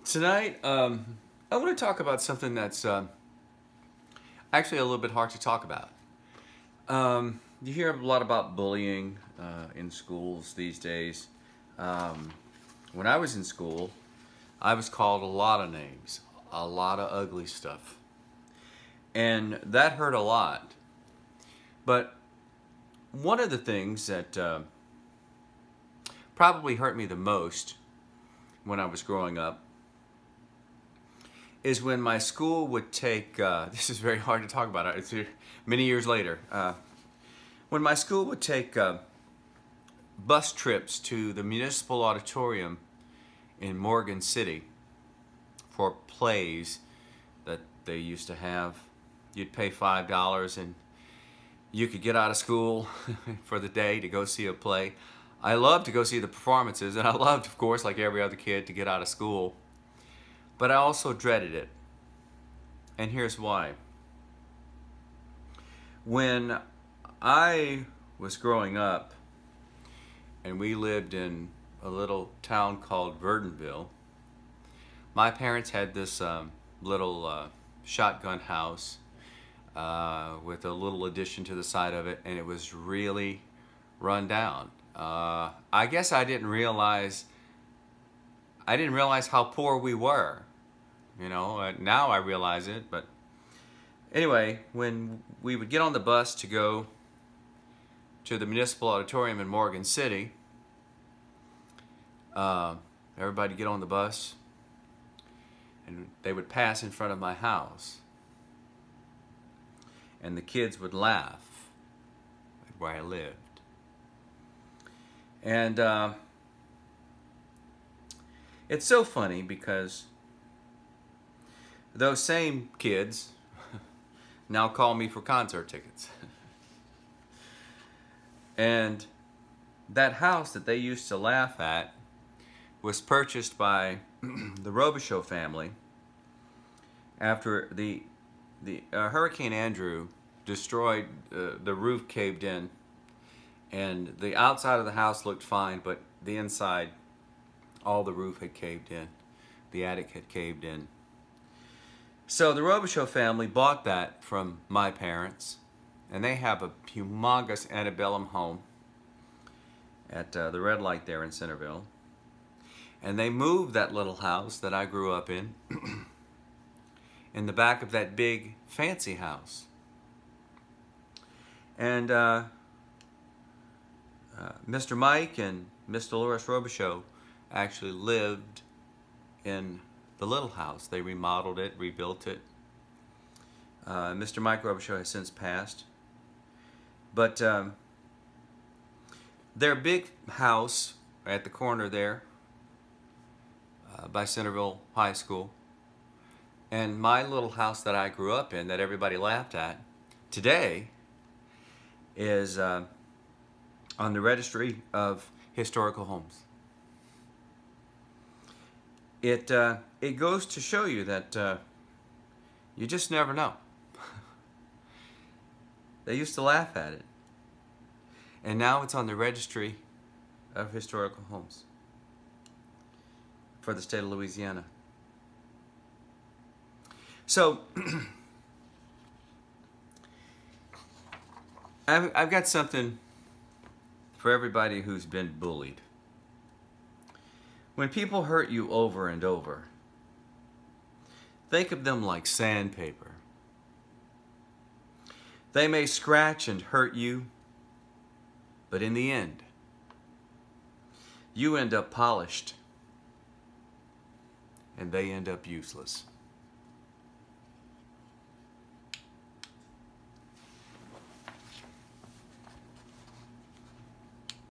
Tonight, I want to talk about something that's actually a little bit hard to talk about. You hear a lot about bullying in schools these days. When I was in school, I was called a lot of names, a lot of ugly stuff. And that hurt a lot. But one of the things that probably hurt me the most when I was growing up is when my school would take, this is very hard to talk about, it's many years later, when my school would take bus trips to the municipal auditorium in Morgan City for plays that they used to have. You'd pay $5 and you could get out of school for the day to go see a play. I loved to go see the performances, and I loved, of course, like every other kid, to get out of school. But I also dreaded it. And here's why. When I was growing up, and we lived in a little town called Verdonville, my parents had this little shotgun house with a little addition to the side of it, and it was really run down. I guess I didn't realize how poor we were. You know, now I realize it, but anyway, when we would get on the bus to go to the municipal auditorium in Morgan City, everybody would get on the bus and they would pass in front of my house, and the kids would laugh at where I lived. And it's so funny because those same kids now call me for concert tickets. And that house that they used to laugh at was purchased by the Robichaux family after the Hurricane Andrew destroyed, the roof caved in, and the outside of the house looked fine, but the inside, all the roof had caved in. The attic had caved in. So the Robichaux family bought that from my parents, and they have a humongous antebellum home at the red light there in Centerville. And they moved that little house that I grew up in the back of that big fancy house. And Mr. Mike and Miss Dolores Robichaux actually lived in the little house. They remodeled it, rebuilt it. Mr. Mike Robichaux has since passed. But their big house at the corner there by Centerville High School, and my little house that I grew up in that everybody laughed at, today is on the Registry of Historical Homes. It goes to show you that you just never know. They used to laugh at it, and now it's on the Registry of Historical Homes for the state of Louisiana. So I've got something for everybody who's been bullied. When people hurt you over and over, think of them like sandpaper. They may scratch and hurt you, but in the end, you end up polished and they end up useless.